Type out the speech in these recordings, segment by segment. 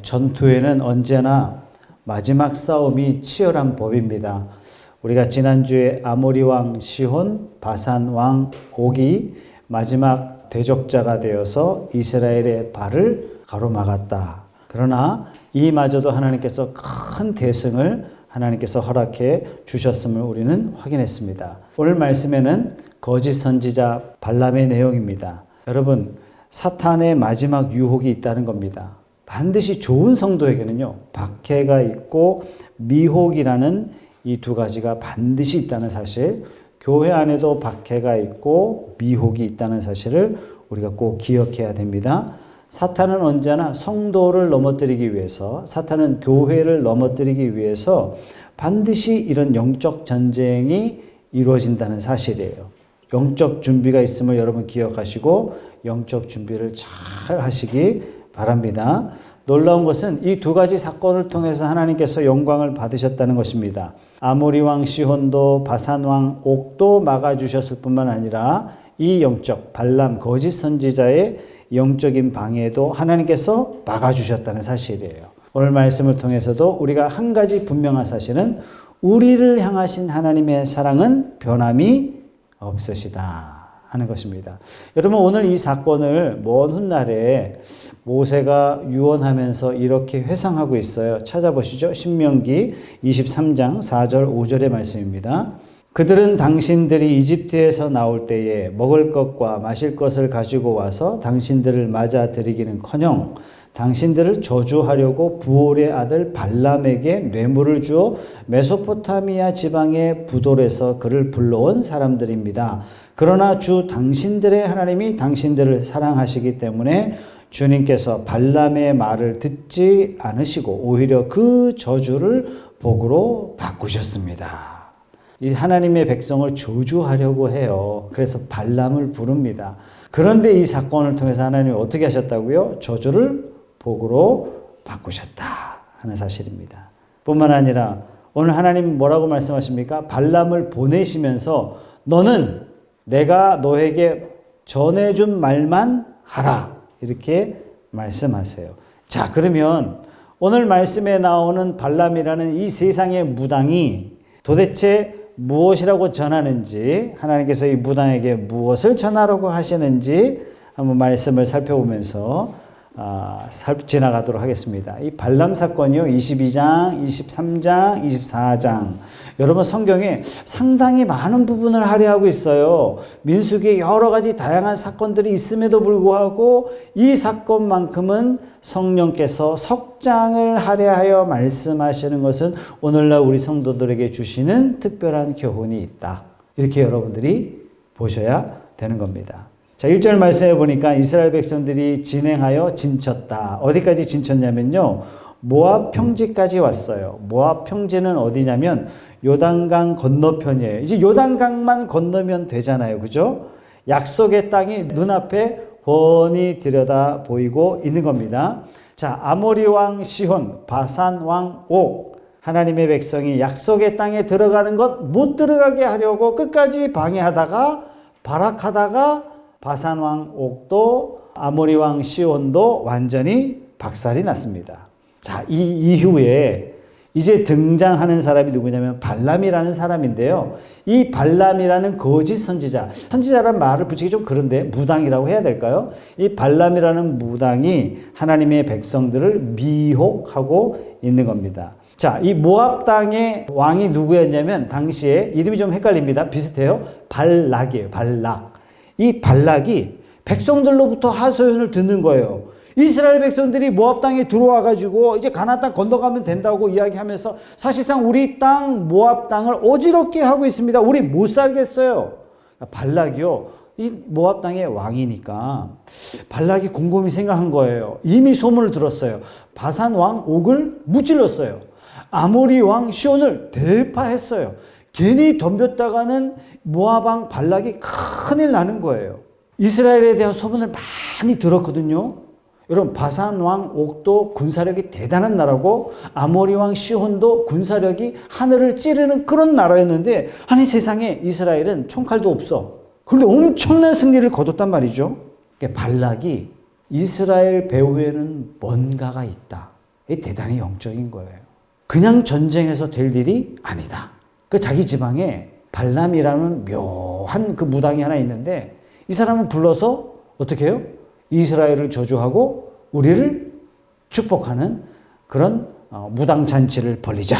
전투에는 언제나 마지막 싸움이 치열한 법입니다. 우리가 지난주에 아모리 왕 시혼, 바산 왕 옥이 마지막 대적자가 되어서 이스라엘의 발을 가로막았다. 그러나 이마저도 하나님께서 큰 대승을 하나님께서 허락해 주셨음을 우리는 확인했습니다. 오늘 말씀에는 거짓 선지자 발람의 내용입니다. 여러분, 사탄의 마지막 유혹이 있다는 겁니다. 반드시 좋은 성도에게는요, 박해가 있고 미혹이라는 이 두 가지가 반드시 있다는 사실, 교회 안에도 박해가 있고 미혹이 있다는 사실을 우리가 꼭 기억해야 됩니다. 사탄은 언제나 성도를 넘어뜨리기 위해서, 사탄은 교회를 넘어뜨리기 위해서 반드시 이런 영적 전쟁이 이루어진다는 사실이에요. 영적 준비가 있음을 여러분 기억하시고 영적 준비를 잘 하시기 바랍니다. 놀라운 것은 이 두 가지 사건을 통해서 하나님께서 영광을 받으셨다는 것입니다. 아모리 왕 시혼도 바산 왕 옥도 막아주셨을 뿐만 아니라 이 영적 발람 거짓 선지자의 영적인 방해도 하나님께서 막아주셨다는 사실이에요. 오늘 말씀을 통해서도 우리가 한 가지 분명한 사실은 우리를 향하신 하나님의 사랑은 변함이 없으시다 하는 것입니다. 여러분, 오늘 이 사건을 먼 훗날에 모세가 유언하면서 이렇게 회상하고 있어요. 찾아보시죠. 신명기 23장 4절 5절의 말씀입니다. 그들은 당신들이 이집트에서 나올 때에 먹을 것과 마실 것을 가지고 와서 당신들을 맞아 드리기는커녕 당신들을 저주하려고 부올의 아들 발람에게 뇌물을 주어 메소포타미아 지방의 부돌에서 그를 불러온 사람들입니다. 그러나 주 당신들의 하나님이 당신들을 사랑하시기 때문에 주님께서 발람의 말을 듣지 않으시고 오히려 그 저주를 복으로 바꾸셨습니다. 이 하나님의 백성을 저주하려고 해요. 그래서 발람을 부릅니다. 그런데 이 사건을 통해서 하나님이 어떻게 하셨다고요? 저주를 복으로 바꾸셨다 하는 사실입니다. 뿐만 아니라 오늘 하나님 뭐라고 말씀하십니까? 발람을 보내시면서 너는 내가 너에게 전해준 말만 하라 이렇게 말씀하세요. 자, 그러면 오늘 말씀에 나오는 발람이라는 이 세상의 무당이 도대체 무엇이라고 전하는지, 하나님께서 이 무당에게 무엇을 전하라고 하시는지 한번 말씀을 살펴보면서 지나가도록 하겠습니다. 이 발람 사건이요, 22장, 23장, 24장. 여러분, 성경에 상당히 많은 부분을 할애하고 있어요. 민수기에 여러 가지 다양한 사건들이 있음에도 불구하고 이 사건만큼은 성령께서 석장을 할애하여 말씀하시는 것은 오늘날 우리 성도들에게 주시는 특별한 교훈이 있다. 이렇게 여러분들이 보셔야 되는 겁니다. 자, 1절 말씀해 보니까 이스라엘 백성들이 진행하여 진쳤다. 어디까지 진쳤냐면요, 모압 평지까지 왔어요. 모압 평지는 어디냐면 요단강 건너편이에요. 이제 요단강만 건너면 되잖아요. 그죠? 약속의 땅이 눈앞에 훤히 들여다 보이고 있는 겁니다. 자, 아모리 왕 시혼, 바산 왕 옥, 하나님의 백성이 약속의 땅에 들어가는 것 못 들어가게 하려고 끝까지 방해하다가 발악하다가 바산 왕 옥도 아모리 왕 시혼도 완전히 박살이 났습니다. 자, 이 이후에 이제 등장하는 사람이 누구냐면 발람이라는 사람인데요. 이 발람이라는 거짓 선지자, 선지자라는 말을 붙이기 좀 그런데 무당이라고 해야 될까요? 이 발람이라는 무당이 하나님의 백성들을 미혹하고 있는 겁니다. 자, 이 모압 땅의 왕이 누구였냐면 당시에 이름이 좀 헷갈립니다. 비슷해요. 발락이에요. 발락. 이 발락이 백성들로부터 하소연을 듣는 거예요. 이스라엘 백성들이 모압 땅에 들어와 가지고 이제 가나안 땅 건너가면 된다고 이야기하면서 사실상 우리 땅 모압 땅을 어지럽게 하고 있습니다. 우리 못 살겠어요. 발락이요, 이 모압 땅의 왕이니까 발락이 곰곰이 생각한 거예요. 이미 소문을 들었어요. 바산 왕 옥을 무찔렀어요. 아모리 왕 시온을 대파했어요. 괜히 덤볐다가는 모압 왕 발락이 큰일 나는 거예요. 이스라엘에 대한 소문을 많이 들었거든요. 여러분, 바산 왕 옥도 군사력이 대단한 나라고 아모리 왕 시혼도 군사력이 하늘을 찌르는 그런 나라였는데, 아니 세상에 이스라엘은 총칼도 없어. 그런데 엄청난 승리를 거뒀단 말이죠. 발락이 이스라엘 배후에는 뭔가가 있다. 이게 대단히 영적인 거예요. 그냥 전쟁에서 될 일이 아니다. 그 자기 지방에 발람이라는 묘한 그 무당이 하나 있는데 이 사람은 불러서 어떻게 해요? 이스라엘을 저주하고 우리를 축복하는 그런 무당 잔치를 벌리자.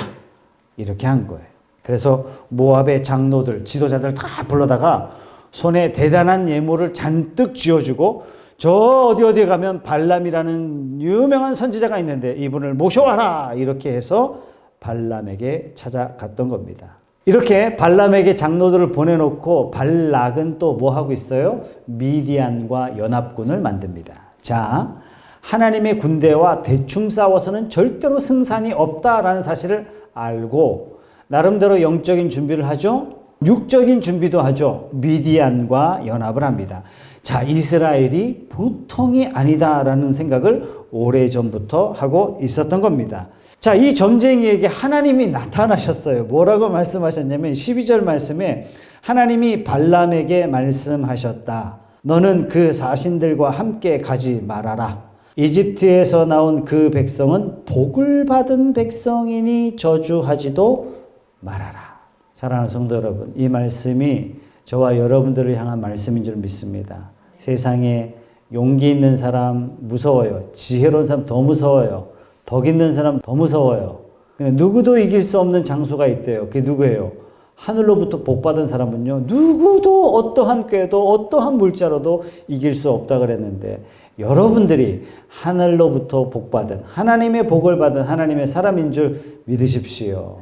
이렇게 한 거예요. 그래서 모압의 장로들, 지도자들 다 불러다가 손에 대단한 예물을 잔뜩 쥐어주고 저 어디에 가면 발람이라는 유명한 선지자가 있는데 이분을 모셔와라 이렇게 해서 발람에게 찾아갔던 겁니다. 이렇게 발람에게 장로들을 보내놓고 발락은 또 뭐 하고 있어요? 미디안과 연합군을 만듭니다. 자, 하나님의 군대와 대충 싸워서는 절대로 승산이 없다라는 사실을 알고 나름대로 영적인 준비를 하죠. 육적인 준비도 하죠. 미디안과 연합을 합니다. 자, 이스라엘이 보통이 아니다라는 생각을 오래전부터 하고 있었던 겁니다. 자, 이 점쟁이에게 하나님이 나타나셨어요. 뭐라고 말씀하셨냐면 12절 말씀에 하나님이 발람에게 말씀하셨다. 너는 그 사신들과 함께 가지 말아라. 이집트에서 나온 그 백성은 복을 받은 백성이니 저주하지도 말아라. 사랑하는 성도 여러분, 이 말씀이 저와 여러분들을 향한 말씀인 줄 믿습니다. 세상에 용기 있는 사람 무서워요. 지혜로운 사람 더 무서워요. 덕 있는 사람 더 무서워요. 누구도 이길 수 없는 장소가 있대요. 그게 누구예요? 하늘로부터 복받은 사람은요, 누구도 어떠한 꾀도 어떠한 물자로도 이길 수 없다 그랬는데 여러분들이 하늘로부터 복받은 하나님의 복을 받은 하나님의 사람인 줄 믿으십시오.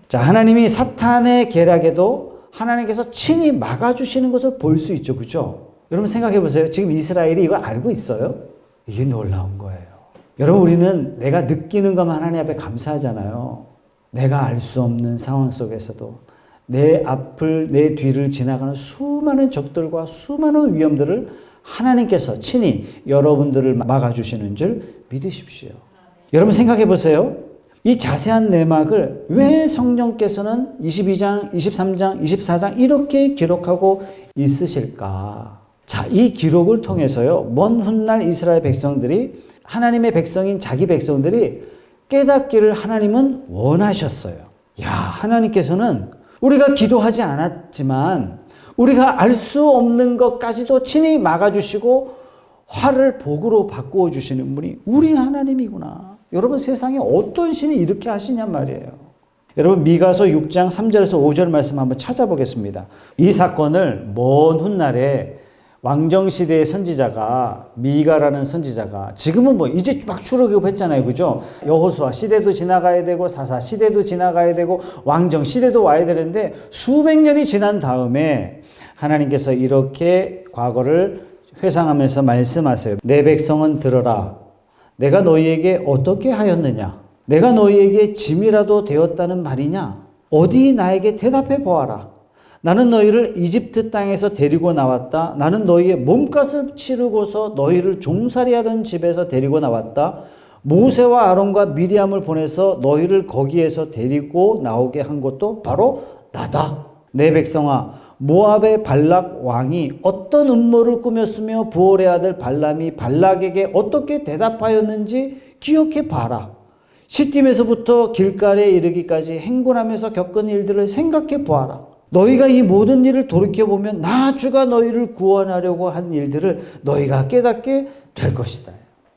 자, 하나님이 사탄의 계략에도 하나님께서 친히 막아주시는 것을 볼 수 있죠. 그죠? 여러분 생각해 보세요. 지금 이스라엘이 이걸 알고 있어요? 이게 놀라운 거예요. 여러분, 우리는 내가 느끼는 것만 하나님 앞에 감사하잖아요. 내가 알 수 없는 상황 속에서도 내 앞을, 내 뒤를 지나가는 수많은 적들과 수많은 위험들을 하나님께서 친히 여러분들을 막아주시는 줄 믿으십시오. 여러분 생각해 보세요. 이 자세한 내막을 왜 성령께서는 22장, 23장, 24장 이렇게 기록하고 있으실까? 자, 이 기록을 통해서요, 먼 훗날 이스라엘 백성들이 하나님의 백성인 자기 백성들이 깨닫기를 하나님은 원하셨어요. 야, 하나님께서는 우리가 기도하지 않았지만 우리가 알 수 없는 것까지도 친히 막아주시고 화를 복으로 바꾸어 주시는 분이 우리 하나님이구나. 여러분, 세상에 어떤 신이 이렇게 하시냔 말이에요. 여러분, 미가서 6장 3절에서 5절 말씀 한번 찾아보겠습니다. 이 사건을 먼 훗날에 왕정시대의 선지자가, 미가라는 선지자가, 지금은 뭐 이제 막 출애굽했잖아요. 그죠? 여호수아 시대도 지나가야 되고 사사 시대도 지나가야 되고 왕정 시대도 와야 되는데 수백 년이 지난 다음에 하나님께서 이렇게 과거를 회상하면서 말씀하세요. 내 백성은 들어라. 내가 너희에게 어떻게 하였느냐? 내가 너희에게 짐이라도 되었다는 말이냐? 어디 나에게 대답해 보아라. 나는 너희를 이집트 땅에서 데리고 나왔다. 나는 너희의 몸값을 치르고서 너희를 종살이하던 집에서 데리고 나왔다. 모세와 아론과 미리암을 보내서 너희를 거기에서 데리고 나오게 한 것도 바로 나다. 내 백성아, 모압의 발락 왕이 어떤 음모를 꾸몄으며 부올의 아들 발람이 발락에게 어떻게 대답하였는지 기억해 봐라. 시딤에서부터 길갈에 이르기까지 행군하면서 겪은 일들을 생각해 보아라. 너희가 이 모든 일을 돌이켜보면 나 주가 너희를 구원하려고 한 일들을 너희가 깨닫게 될 것이다.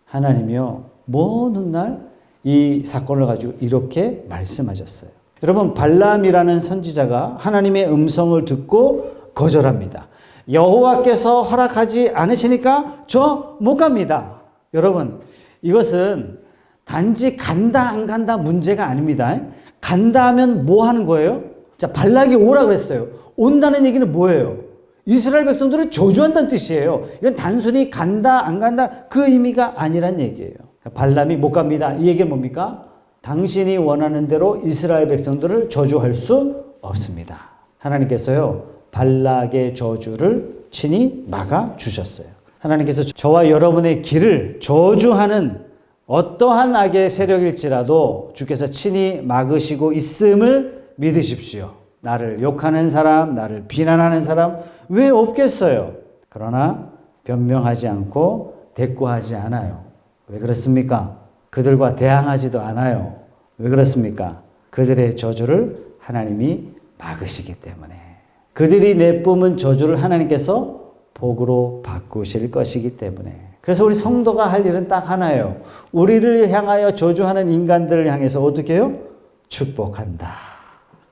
하나님이요, 먼 훗날 이 사건을 가지고 이렇게 말씀하셨어요. 여러분, 발람이라는 선지자가 하나님의 음성을 듣고 거절합니다. 여호와께서 허락하지 않으시니까 저 못 갑니다. 여러분, 이것은 단지 간다 안 간다 문제가 아닙니다. 간다 하면 뭐 하는 거예요? 자, 발락이 오라 그랬어요. 온다는 얘기는 뭐예요? 이스라엘 백성들을 저주한다는 뜻이에요. 이건 단순히 간다 안 간다 그 의미가 아니란 얘기예요. 발람이 못 갑니다. 이 얘기는 뭡니까? 당신이 원하는 대로 이스라엘 백성들을 저주할 수 없습니다. 하나님께서요, 발락의 저주를 친히 막아주셨어요. 하나님께서 저와 여러분의 길을 저주하는 어떠한 악의 세력일지라도 주께서 친히 막으시고 있음을 믿으십시오. 나를 욕하는 사람, 나를 비난하는 사람 왜 없겠어요? 그러나 변명하지 않고 대꾸하지 않아요. 왜 그렇습니까? 그들과 대항하지도 않아요. 왜 그렇습니까? 그들의 저주를 하나님이 막으시기 때문에. 그들이 내뿜은 저주를 하나님께서 복으로 바꾸실 것이기 때문에. 그래서 우리 성도가 할 일은 딱 하나예요. 우리를 향하여 저주하는 인간들을 향해서 어떻게 해요? 축복한다.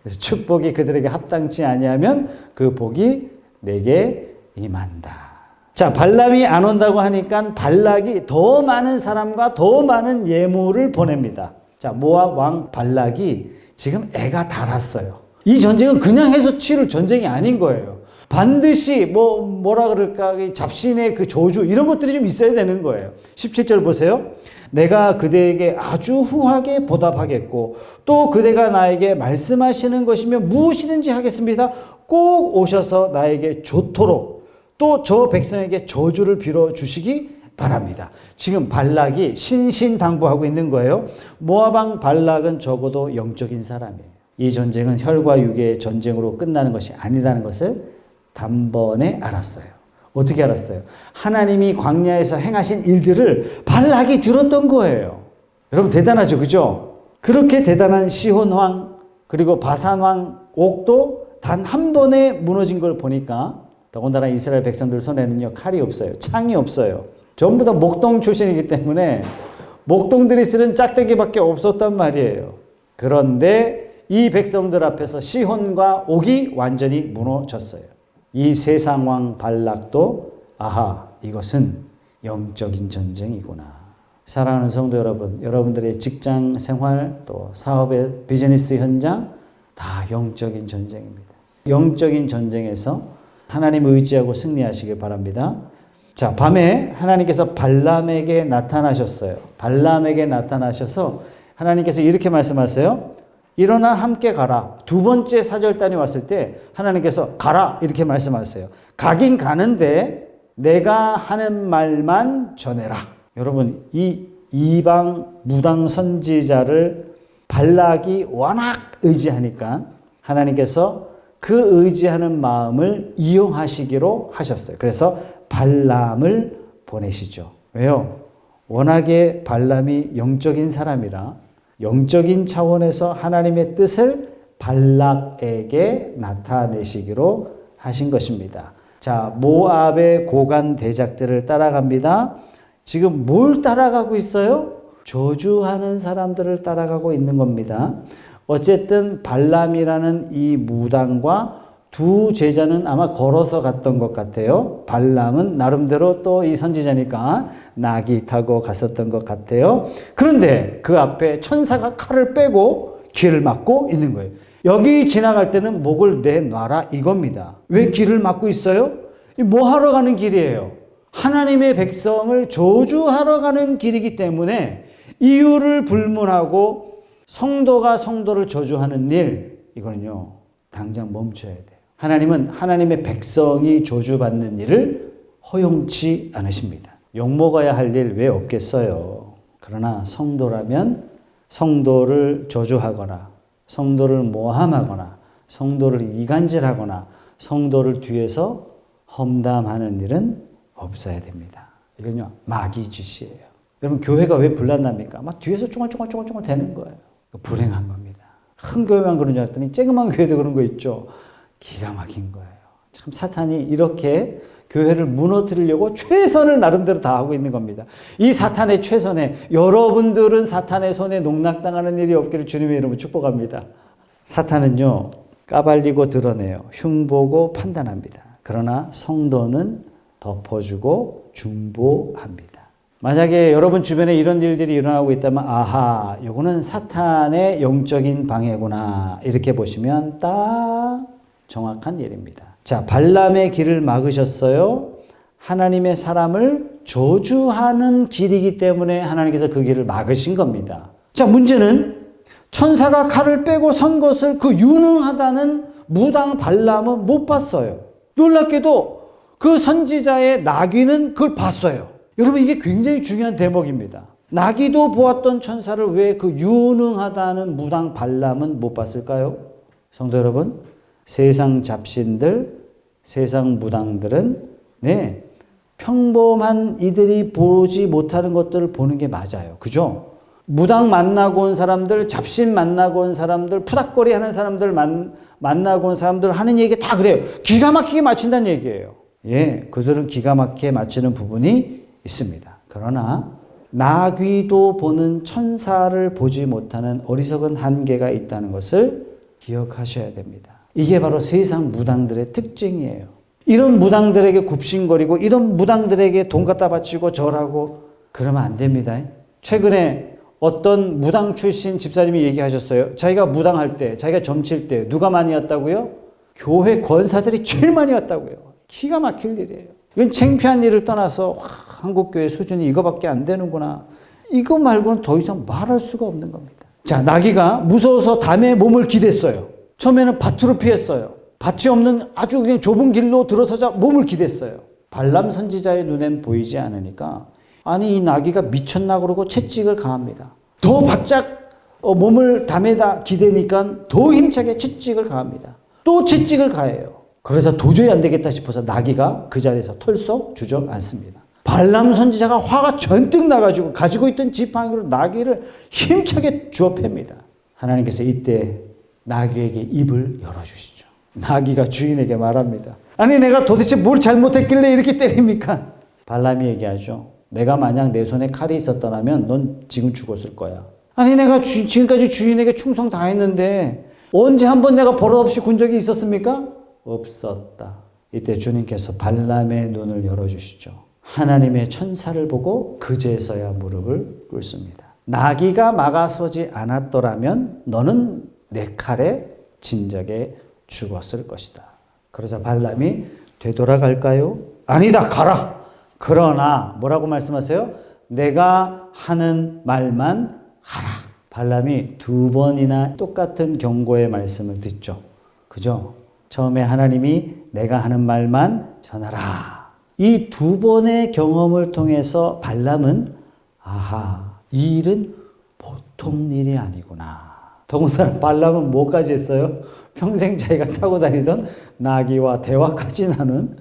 그래서 축복이 그들에게 합당치 아니하면 그 복이 내게 임한다. 자, 발람이 안 온다고 하니까 발락이 더 많은 사람과 더 많은 예물을 보냅니다. 자, 모압 왕 발락이 지금 애가 달았어요. 이 전쟁은 그냥 해서 치를 전쟁이 아닌 거예요. 반드시 뭐라 그럴까, 잡신의 그 저주 이런 것들이 좀 있어야 되는 거예요. 17절 보세요. 내가 그대에게 아주 후하게 보답하겠고 또 그대가 나에게 말씀하시는 것이면 무엇이든지 하겠습니다. 꼭 오셔서 나에게 좋도록 또 저 백성에게 저주를 빌어주시기 바랍니다. 지금 발락이 신신당부하고 있는 거예요. 모압 왕 발락은 적어도 영적인 사람이에요. 이 전쟁은 혈과 육의 전쟁으로 끝나는 것이 아니라는 것을 단번에 알았어요. 어떻게 알았어요? 하나님이 광야에서 행하신 일들을 발락이 들었던 거예요. 여러분 대단하죠, 그죠? 그렇게 대단한 시혼 왕 그리고 바산 왕 옥도 단 한 번에 무너진 걸 보니까 더군다나 이스라엘 백성들 손에는요 칼이 없어요, 창이 없어요. 전부 다 목동 출신이기 때문에 목동들이 쓰는 짝대기밖에 없었단 말이에요. 그런데 이 백성들 앞에서 시혼과 옥이 완전히 무너졌어요. 이 세상왕 발락도 아하, 이것은 영적인 전쟁이구나. 사랑하는 성도 여러분, 여러분들의 직장 생활 또 사업의 비즈니스 현장 다 영적인 전쟁입니다. 영적인 전쟁에서 하나님 의지하고 승리하시길 바랍니다. 자, 밤에 하나님께서 발람에게 나타나셨어요. 발람에게 나타나셔서 하나님께서 이렇게 말씀하세요. 일어나 함께 가라. 두 번째 사절단이 왔을 때 하나님께서 가라 이렇게 말씀하세요. 가긴 가는데 내가 하는 말만 전해라. 여러분 이 이방 무당 선지자를 발락이 워낙 의지하니까 하나님께서 그 의지하는 마음을 이용하시기로 하셨어요. 그래서 발람을 보내시죠. 왜요? 워낙에 발람이 영적인 사람이라 영적인 차원에서 하나님의 뜻을 발락에게 나타내시기로 하신 것입니다. 자, 모압의 고관 대작들을 따라갑니다. 지금 뭘 따라가고 있어요? 저주하는 사람들을 따라가고 있는 겁니다. 어쨌든 발람이라는 이 무당과 두 제자는 아마 걸어서 갔던 것 같아요. 발람은 나름대로 또 이 선지자니까 나귀 타고 갔었던 것 같아요. 그런데 그 앞에 천사가 칼을 빼고 길을 막고 있는 거예요. 여기 지나갈 때는 목을 내놔라 이겁니다. 왜 길을 막고 있어요? 뭐 하러 가는 길이에요? 하나님의 백성을 저주하러 가는 길이기 때문에 이유를 불문하고 성도가 성도를 저주하는 일, 이거는요 당장 멈춰야 돼요. 하나님은 하나님의 백성이 저주받는 일을 허용치 않으십니다. 욕먹어야 할 일 왜 없겠어요? 그러나 성도라면 성도를 저주하거나 성도를 모함하거나 성도를 이간질하거나 성도를 뒤에서 험담하는 일은 없어야 됩니다. 이건요 마귀 짓이에요. 여러분 교회가 왜 불났납니까? 막 뒤에서 쫑알쫑알쫑알쫑알 되는 거예요. 불행한 겁니다. 큰 교회만 그런 줄 알았더니 쬐그만 교회도 그런 거 있죠. 기가 막힌 거예요. 참 사탄이 이렇게 교회를 무너뜨리려고 최선을 나름대로 다 하고 있는 겁니다. 이 사탄의 최선에 여러분들은 사탄의 손에 농락당하는 일이 없기를 주님의 이름으로 축복합니다. 사탄은요 까발리고 드러내요. 흉보고 판단합니다. 그러나 성도는 덮어주고 중보합니다. 만약에 여러분 주변에 이런 일들이 일어나고 있다면 아하, 이거는 사탄의 영적인 방해구나 이렇게 보시면 딱 정확한 일입니다. 자, 발람의 길을 막으셨어요. 하나님의 사람을 저주하는 길이기 때문에 하나님께서 그 길을 막으신 겁니다. 자, 문제는 천사가 칼을 빼고 선 것을 그 유능하다는 무당 발람은 못 봤어요. 놀랍게도 그 선지자의 나귀는 그걸 봤어요. 여러분 이게 굉장히 중요한 대목입니다. 나귀도 보았던 천사를 왜 그 유능하다는 무당 발람은 못 봤을까요? 성도 여러분, 세상 잡신들, 세상 무당들은 평범한 이들이 보지 못하는 것들을 보는 게 맞아요. 그죠? 무당 만나고 온 사람들, 잡신 만나고 온 사람들, 푸닥거리 하는 사람들 만나고 온 사람들 하는 얘기 다 그래요. 기가 막히게 맞춘다는 얘기예요. 예, 그들은 기가 막히게 맞추는 부분이 있습니다. 그러나 나귀도 보는 천사를 보지 못하는 어리석은 한계가 있다는 것을 기억하셔야 됩니다. 이게 바로 세상 무당들의 특징이에요. 이런 무당들에게 굽신거리고 이런 무당들에게 돈 갖다 바치고 절하고 그러면 안 됩니다. 최근에 어떤 무당 출신 집사님이 얘기하셨어요. 자기가 무당할 때, 자기가 점칠 때 누가 많이 왔다고요? 교회 권사들이 제일 많이 왔다고요. 기가 막힐 일이에요. 이건 창피한 일을 떠나서 한국교회 수준이 이거밖에 안 되는구나. 이거 말고는 더 이상 말할 수가 없는 겁니다. 자, 나귀가 무서워서 담에 몸을 기댔어요. 처음에는 밭으로 피했어요. 밭이 없는 아주 그냥 좁은 길로 들어서자 몸을 기댔어요. 발람 선지자의 눈엔 보이지 않으니까 아니 이 나귀가 미쳤나 그러고 채찍을 가합니다. 더 바짝 몸을 담에다 기대니까 더 힘차게 채찍을 가합니다. 또 채찍을 가해요. 그래서 도저히 안 되겠다 싶어서 나귀가 그 자리에서 털썩 주저앉습니다. 발람 선지자가 화가 전뜩 나가지고 가지고 있던 지팡이로 나귀를 힘차게 주워 팹니다. 하나님께서 이때 나귀에게 입을 열어주시죠. 나귀가 주인에게 말합니다. 아니 내가 도대체 뭘 잘못했길래 이렇게 때립니까? 발람이 얘기하죠. 내가 만약 내 손에 칼이 있었더라면 넌 지금 죽었을 거야. 아니 내가 지금까지 주인에게 충성 다 했는데 언제 한번 내가 버릇없이 군 적이 있었습니까? 없었다. 이때 주님께서 발람의 눈을 열어주시죠. 하나님의 천사를 보고 그제서야 무릎을 꿇습니다. 나귀가 막아서지 않았더라면 너는 내 칼에 진작에 죽었을 것이다. 그러자 발람이 되돌아갈까요? 아니다, 가라. 그러나 뭐라고 말씀하세요? 내가 하는 말만 하라. 발람이 두 번이나 똑같은 경고의 말씀을 듣죠. 그죠? 처음에 하나님이 내가 하는 말만 전하라. 이 두 번의 경험을 통해서 발람은 아하, 이 일은 보통 일이 아니구나. 더군다나 발람은 뭐까지 했어요? 평생 자기가 타고 다니던 나귀와 대화까지 나눈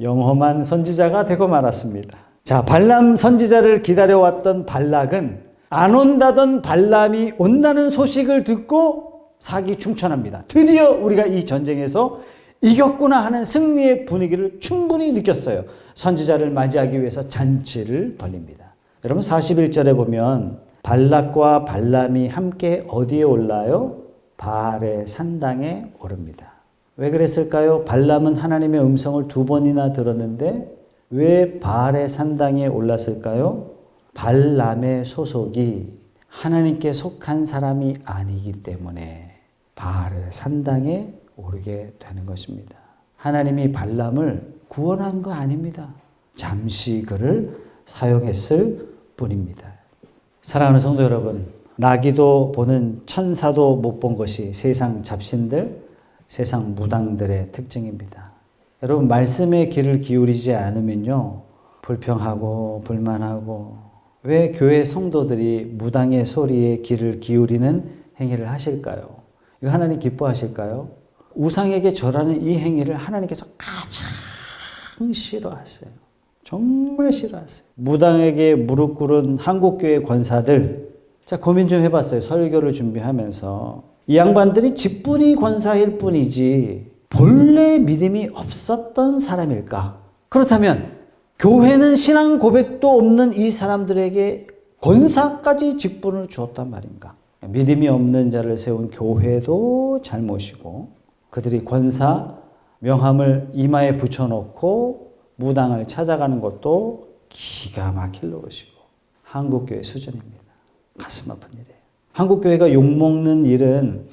영험한 선지자가 되고 말았습니다. 자, 발람 선지자를 기다려왔던 발락은 안 온다던 발람이 온다는 소식을 듣고 사기충천합니다. 드디어 우리가 이 전쟁에서 이겼구나 하는 승리의 분위기를 충분히 느꼈어요. 선지자를 맞이하기 위해서 잔치를 벌립니다. 여러분 41절에 보면 발락과 발람이 함께 어디에 올라요? 바알의 산당에 오릅니다. 왜 그랬을까요? 발람은 하나님의 음성을 두 번이나 들었는데 왜 바알의 산당에 올랐을까요? 발람의 소속이 하나님께 속한 사람이 아니기 때문에 바알의 산당에 오르게 되는 것입니다. 하나님이 발람을 구원한 거 아닙니다. 잠시 그를 사용했을 뿐입니다. 사랑하는 성도 여러분, 나귀도 보는 천사도 못 본 것이 세상 잡신들, 세상 무당들의 특징입니다. 여러분 말씀에 귀를 기울이지 않으면요 불평하고 불만하고 왜 교회 성도들이 무당의 소리에 귀를 기울이는 행위를 하실까요? 이거 하나님 기뻐하실까요? 우상에게 절하는 이 행위를 하나님께서 가장 싫어하세요. 정말 싫어하세요. 무당에게 무릎 꿇은 한국교회 권사들, 자 고민 좀 해봤어요. 설교를 준비하면서 이 양반들이 직분이 권사일 뿐이지 본래 믿음이 없었던 사람일까? 그렇다면 교회는 신앙 고백도 없는 이 사람들에게 권사까지 직분을 주었단 말인가? 믿음이 없는 자를 세운 교회도 잘못이고 그들이 권사 명함을 이마에 붙여놓고 무당을 찾아가는 것도 기가 막힐 노릇이고 한국교회 수준입니다. 가슴 아픈 일이에요. 한국교회가 욕먹는 일은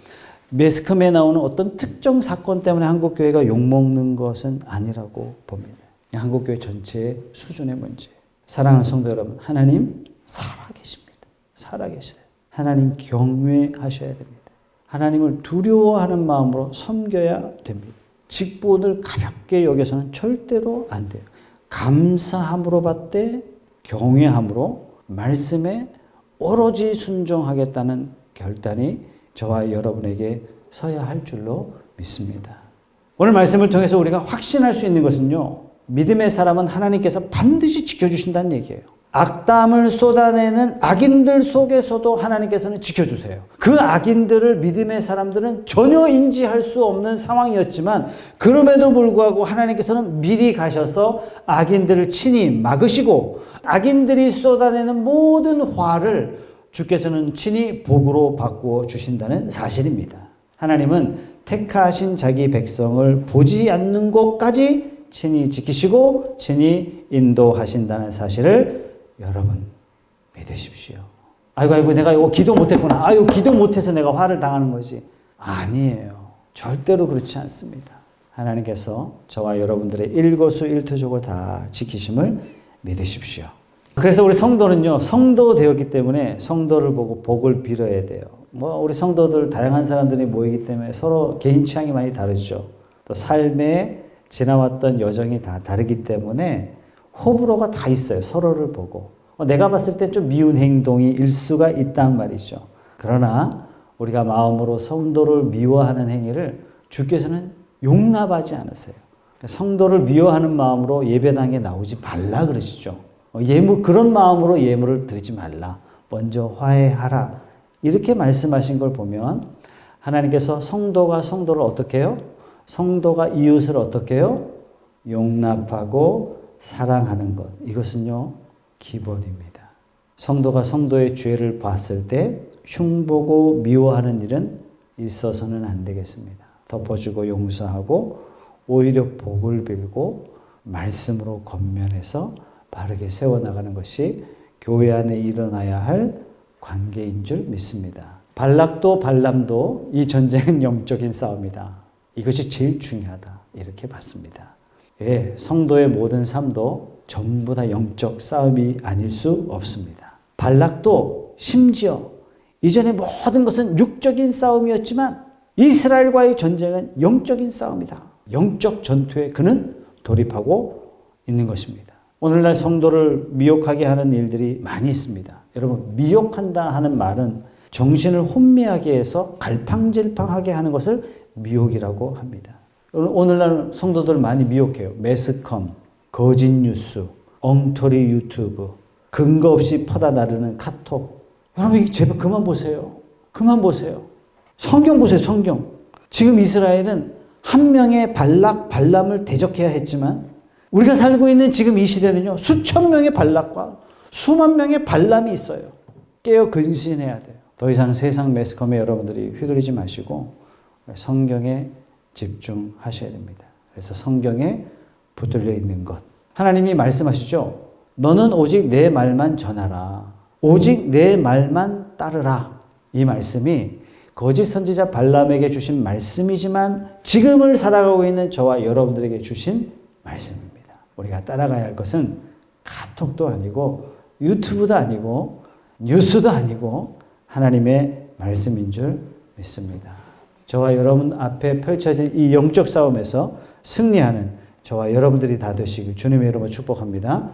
매스컴에 나오는 어떤 특정 사건 때문에 한국교회가 욕먹는 것은 아니라고 봅니다. 한국교회 전체의 수준의 문제예요. 사랑하는 성도 여러분, 하나님 살아계십니다. 살아계세요. 하나님 경외하셔야 됩니다. 하나님을 두려워하는 마음으로 섬겨야 됩니다. 직분을 가볍게 여겨서는 절대로 안 돼요. 감사함으로 받되 경외함으로 말씀에 오로지 순종하겠다는 결단이 저와 여러분에게 서야 할 줄로 믿습니다. 오늘 말씀을 통해서 우리가 확신할 수 있는 것은요. 믿음의 사람은 하나님께서 반드시 지켜주신다는 얘기예요. 악담을 쏟아내는 악인들 속에서도 하나님께서는 지켜주세요. 그 악인들을 믿음의 사람들은 전혀 인지할 수 없는 상황이었지만 그럼에도 불구하고 하나님께서는 미리 가셔서 악인들을 친히 막으시고 악인들이 쏟아내는 모든 화를 주께서는 친히 복으로 바꾸어 주신다는 사실입니다. 하나님은 택하신 자기 백성을 보지 않는 곳까지 친히 지키시고 친히 인도하신다는 사실을 여러분 믿으십시오. 아이고 내가 이거 기도 못했구나. 아이고 기도 못해서 내가 화를 당하는 거지. 아니에요. 절대로 그렇지 않습니다. 하나님께서 저와 여러분들의 일거수일투족을 다 지키심을 믿으십시오. 그래서 우리 성도는요, 성도 되었기 때문에 성도를 보고 복을 빌어야 돼요. 우리 성도들 다양한 사람들이 모이기 때문에 서로 개인 취향이 많이 다르죠. 또 삶에 지나왔던 여정이 다 다르기 때문에 호불호가 다 있어요. 서로를 보고. 내가 봤을 때 좀 미운 행동이 일 수가 있단 말이죠. 그러나 우리가 마음으로 성도를 미워하는 행위를 주께서는 용납하지 않으세요. 성도를 미워하는 마음으로 예배당에 나오지 말라 그러시죠. 그런 마음으로 예물을 드리지 말라. 먼저 화해하라. 이렇게 말씀하신 걸 보면 하나님께서 성도가 성도를 어떻게 해요? 성도가 이웃을 어떻게 해요? 용납하고 사랑하는 것. 이것은요, 기본입니다. 성도가 성도의 죄를 봤을 때 흉보고 미워하는 일은 있어서는 안 되겠습니다. 덮어주고 용서하고 오히려 복을 빌고 말씀으로 권면해서 바르게 세워나가는 것이 교회 안에 일어나야 할 관계인 줄 믿습니다. 발락도 발람도 이 전쟁은 영적인 싸움이다. 이것이 제일 중요하다. 이렇게 봤습니다. 예, 성도의 모든 삶도 전부 다 영적 싸움이 아닐 수 없습니다. 발락도 심지어 이전의 모든 것은 육적인 싸움이었지만 이스라엘과의 전쟁은 영적인 싸움이다. 영적 전투에 그는 돌입하고 있는 것입니다. 오늘날 성도를 미혹하게 하는 일들이 많이 있습니다. 여러분, 미혹한다 하는 말은 정신을 혼미하게 해서 갈팡질팡하게 하는 것을 미혹이라고 합니다. 오늘날 성도들 많이 미혹해요. 매스컴, 거짓 뉴스, 엉터리 유튜브, 근거 없이 퍼다 나르는 카톡. 여러분, 제발 그만 보세요. 그만 보세요. 성경 보세요, 성경. 지금 이스라엘은 한 명의 발람을 대적해야 했지만 우리가 살고 있는 지금 이 시대는요, 수천 명의 발락과 수만 명의 발람이 있어요. 깨어 근신해야 돼요. 더 이상 세상 매스컴에 여러분들이 휘둘리지 마시고 성경에 집중하셔야 됩니다. 그래서 성경에 붙들려 있는 것. 하나님이 말씀하시죠. 너는 오직 내 말만 전하라. 오직 내 말만 따르라. 이 말씀이 거짓 선지자 발람에게 주신 말씀이지만 지금을 살아가고 있는 저와 여러분들에게 주신 말씀입니다. 우리가 따라가야 할 것은 카톡도 아니고 유튜브도 아니고 뉴스도 아니고 하나님의 말씀인 줄 믿습니다. 저와 여러분 앞에 펼쳐진 이 영적 싸움에서 승리하는 저와 여러분들이 다 되시길 주님의 이름으로 축복합니다.